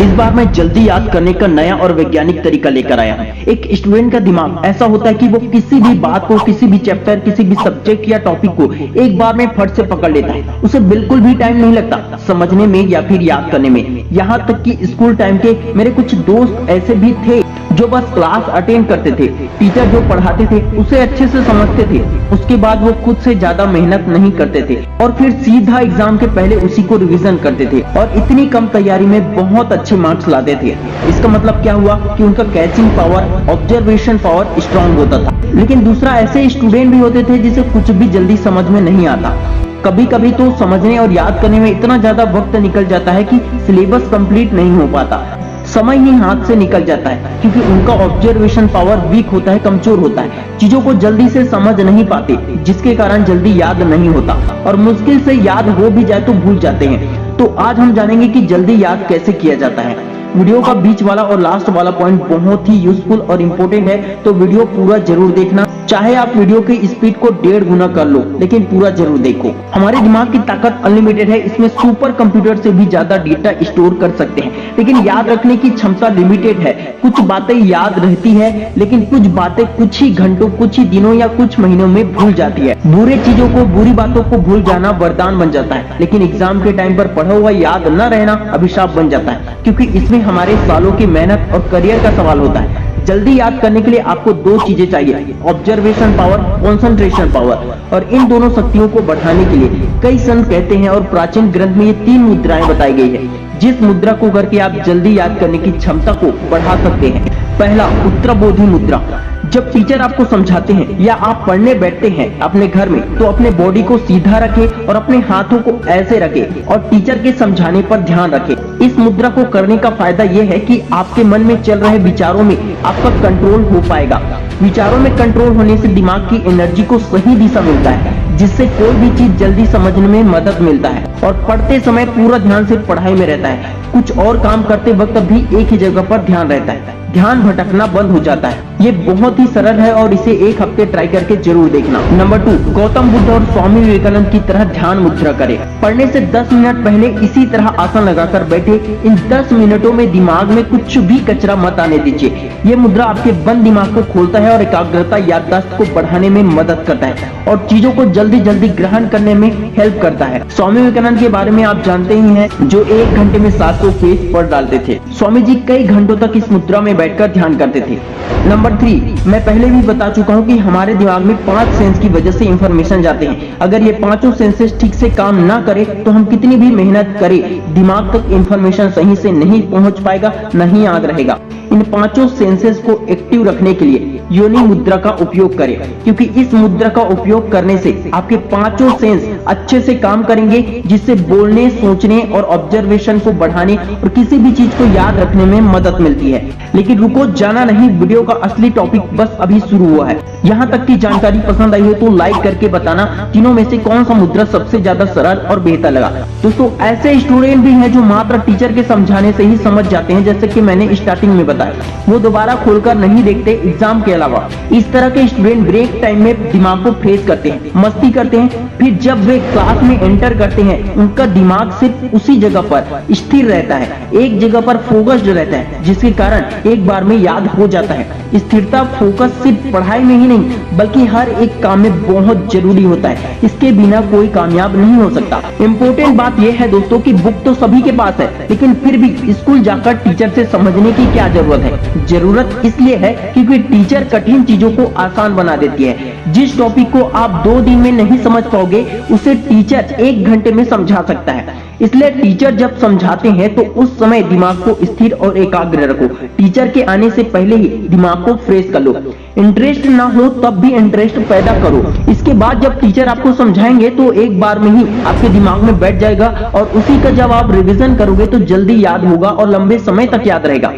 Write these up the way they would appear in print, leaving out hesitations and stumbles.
इस बार मैं जल्दी याद करने का नया और वैज्ञानिक तरीका लेकर आया हूँ। एक स्टूडेंट का दिमाग ऐसा होता है कि वो किसी भी बात को, किसी भी चैप्टर, किसी भी सब्जेक्ट या टॉपिक को एक बार में फट से पकड़ लेता है। उसे बिल्कुल भी टाइम नहीं लगता समझने में या फिर याद करने में। यहाँ तक कि स्कूल टाइम के मेरे कुछ दोस्त ऐसे भी थे जो बस क्लास अटेंड करते थे, टीचर जो पढ़ाते थे उसे अच्छे से समझते थे, उसके बाद वो खुद से ज्यादा मेहनत नहीं करते थे और फिर सीधा एग्जाम के पहले उसी को रिवीजन करते थे और इतनी कम तैयारी में बहुत अच्छे मार्क्स लाते थे। इसका मतलब क्या हुआ कि उनका catching power, observation power strong होता था। लेकिन दूसरा, ऐसे स्टूडेंट भी होते थे जिसे कुछ भी जल्दी समझ में नहीं आता। कभी कभी तो समझने और याद करने में इतना ज्यादा वक्त निकल जाता है कि सिलेबस कंप्लीट नहीं हो पाता, समय ही हाथ से निकल जाता है, क्योंकि उनका ऑब्जर्वेशन पावर वीक होता है, कमजोर होता है। चीजों को जल्दी से समझ नहीं पाते, जिसके कारण जल्दी याद नहीं होता और मुश्किल से याद हो भी जाए तो भूल जाते हैं। तो आज हम जानेंगे कि जल्दी याद कैसे किया जाता है। वीडियो का बीच वाला और लास्ट वाला पॉइंट बहुत ही यूजफुल और इम्पोर्टेंट है, तो वीडियो पूरा जरूर देखना। चाहे आप वीडियो की स्पीड को 1.5 गुना कर लो, लेकिन पूरा जरूर देखो। हमारे दिमाग की ताकत अनलिमिटेड है, इसमें सुपर कंप्यूटर से भी ज्यादा डेटा स्टोर कर सकते हैं, लेकिन याद रखने की क्षमता लिमिटेड है। कुछ बातें याद रहती है, लेकिन कुछ बातें कुछ ही घंटों, कुछ ही दिनों या कुछ महीनों में भूल जाती है। बुरे चीजों को, बुरी बातों को भूल जाना वरदान बन जाता है, लेकिन एग्जाम के टाइम पर पढ़ा हुआ याद न रहना अभिशाप बन जाता है, क्योंकि इसमें हमारे सालों की मेहनत और करियर का सवाल होता है। जल्दी याद करने के लिए आपको 2 चीजें चाहिए, ऑब्जर्वेशन पावर, कंसंट्रेशन पावर। और इन दोनों शक्तियों को बढ़ाने के लिए कई संत कहते हैं और प्राचीन ग्रंथ में ये 3 मुद्राएं बताई गई है, जिस मुद्रा को करके आप जल्दी याद करने की क्षमता को बढ़ा सकते हैं। पहला, उत्तरबोधि मुद्रा। जब टीचर आपको समझाते हैं या आप पढ़ने बैठते हैं अपने घर में, तो अपने बॉडी को सीधा रखें और अपने हाथों को ऐसे रखें और टीचर के समझाने पर ध्यान रखें। इस मुद्रा को करने का फायदा यह है कि आपके मन में चल रहे विचारों में आपका कंट्रोल हो पाएगा। विचारों में कंट्रोल होने से दिमाग की एनर्जी को सही दिशा मिलता है, जिससे कोई भी चीज जल्दी समझने में मदद मिलता है और पढ़ते समय पूरा ध्यान सिर्फ पढ़ाई में रहता है। कुछ और काम करते वक्त भी एक ही जगह पर ध्यान रहता है, ध्यान भटकना बंद हो जाता है। ये बहुत ही सरल है और इसे 1 हफ्ते ट्राई करके जरूर देखना। नंबर 2, गौतम बुद्ध और स्वामी विवेकानंद की तरह ध्यान मुद्रा करें। पढ़ने से 10 मिनट पहले इसी तरह आसन लगाकर बैठे। इन 10 मिनटों में दिमाग में कुछ भी कचरा मत आने दीजिए। ये मुद्रा आपके बंद दिमाग को खोलता है और एकाग्रता, याददाश्त को बढ़ाने में मदद करता है और चीजों को जल्दी जल्दी ग्रहण करने में हेल्प करता है। स्वामी विवेकानंद के बारे में आप जानते ही हैं, जो 1 घंटे में 700 पेज पढ़ डालते थे। स्वामी जी कई घंटों तक इस मुद्रा में बैठकर ध्यान करते थे। नंबर 3, मैं पहले भी बता चुका हूँ कि हमारे दिमाग में 5 सेंस की वजह से इंफॉर्मेशन जाते हैं। अगर ये 5 सेंसेस ठीक से काम ना करे तो हम कितनी भी मेहनत करें, दिमाग तक इंफॉर्मेशन सही से नहीं पहुंच पाएगा, नहीं याद रहेगा। इन 5 सेंसेस को एक्टिव रखने के लिए योनि मुद्रा का उपयोग करें, क्योंकि इस मुद्रा का उपयोग करने से आपके 5 सेंस अच्छे से काम करेंगे, जिससे बोलने, सोचने और ऑब्जर्वेशन को बढ़ाने और किसी भी चीज को याद रखने में मदद मिलती है। लेकिन रुको, जाना नहीं, वीडियो का असली टॉपिक बस अभी शुरू हुआ है। यहाँ तक की जानकारी पसंद आई हो तो लाइक करके बताना तीनों में से कौन सा मुद्रा सबसे ज्यादा सरल और बेहतर लगा। दोस्तों, ऐसे स्टूडेंट भी हैं जो मात्र टीचर के समझाने से ही समझ जाते हैं, जैसे कि मैंने स्टार्टिंग में बताया। वो दोबारा खोलकर नहीं देखते एग्जाम के अलावा। इस तरह के स्टूडेंट ब्रेक टाइम में दिमाग को फ्रेश करते हैं, मस्ती करते हैं, फिर जब वे क्लास में एंटर करते हैं उनका दिमाग सिर्फ उसी जगह पर स्थिर रहता है, एक जगह पर फोकस्ड रहता है, जिसके कारण एक बार में याद हो जाता है। स्थिरता, फोकस सिर्फ पढ़ाई में ही नहीं बल्कि हर एक काम में बहुत जरूरी होता है। इसके बिना कोई कामयाब नहीं हो सकता। इम्पोर्टेंट बात यह है दोस्तों कि बुक तो सभी के पास है, लेकिन फिर भी स्कूल जाकर टीचर से समझने की क्या जरूरत है? जरूरत इसलिए है क्योंकि टीचर कठिन चीजों को आसान बना देती है। जिस टॉपिक को आप 2 दिन में नहीं समझ पाओगे, उसे टीचर 1 घंटे में समझा सकता है। इसलिए टीचर जब समझाते हैं तो उस समय दिमाग को स्थिर और एकाग्र रखो। टीचर के आने से पहले ही दिमाग को फ्रेश कर लो। इंटरेस्ट ना हो तब भी इंटरेस्ट पैदा करो। इसके बाद जब टीचर आपको समझाएंगे तो एक बार में ही आपके दिमाग में बैठ जाएगा और उसी का जब आप रिवीजन करोगे तो जल्दी याद होगा और लंबे समय तक याद रहेगा।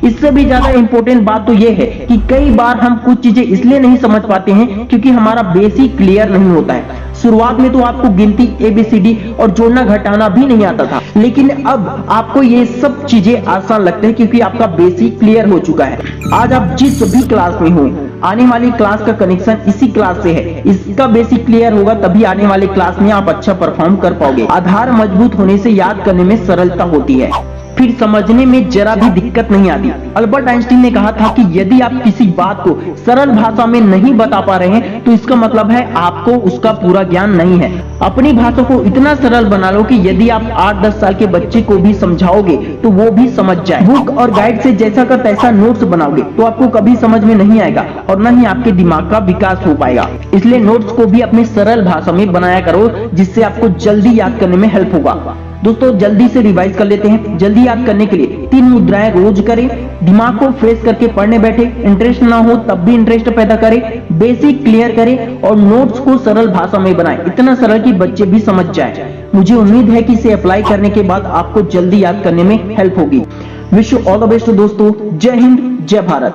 इससे भी ज्यादा इंपॉर्टेंट बात तो यह है कि कई बार हम कुछ चीजें इसलिए नहीं समझ पाते हैं क्योंकि हमारा बेसिक क्लियर नहीं होता है। शुरुआत में तो आपको गिनती, ABCD और जोड़ना घटाना भी नहीं आता था, लेकिन अब आपको ये सब चीजें आसान लगते हैं क्योंकि आपका बेसिक क्लियर हो चुका है। आज आप जिस भी क्लास में हो, आने वाली क्लास का कनेक्शन इसी क्लास से है। इसका बेसिक क्लियर होगा तभी आने वाले क्लास में आप अच्छा परफॉर्म कर पाओगे। आधार मजबूत होने से याद करने में सरलता होती है। फिर समझने में जरा भी दिक्कत नहीं आती। अल्बर्ट आइंस्टीन ने कहा था कि यदि आप किसी बात को सरल भाषा में नहीं बता पा रहे हैं तो इसका मतलब है आपको उसका पूरा ज्ञान नहीं है। अपनी भाषा को इतना सरल बना लो कि यदि आप 8-10 साल के बच्चे को भी समझाओगे तो वो भी समझ जाए। बुक और गाइड से जैसा का तैसा नोट्स बनाओगे तो आपको कभी समझ में नहीं आएगा और न ही आपके दिमाग का विकास हो पाएगा। इसलिए नोट्स को भी अपनी सरल भाषा में बनाया करो, जिससे आपको जल्दी याद करने में हेल्प होगा। दोस्तों जल्दी से रिवाइज कर लेते हैं। जल्दी याद करने के लिए 3 मुद्राएं रोज करें, दिमाग को फ्रेश करके पढ़ने बैठे, इंटरेस्ट ना हो तब भी इंटरेस्ट पैदा करें, बेसिक क्लियर करें और नोट्स को सरल भाषा में बनाएं, इतना सरल कि बच्चे भी समझ जाएं। मुझे उम्मीद है कि इसे अप्लाई करने के बाद आपको जल्दी याद करने में हेल्प होगी। Wish you all the best दोस्तों। जय हिंद, जय भारत।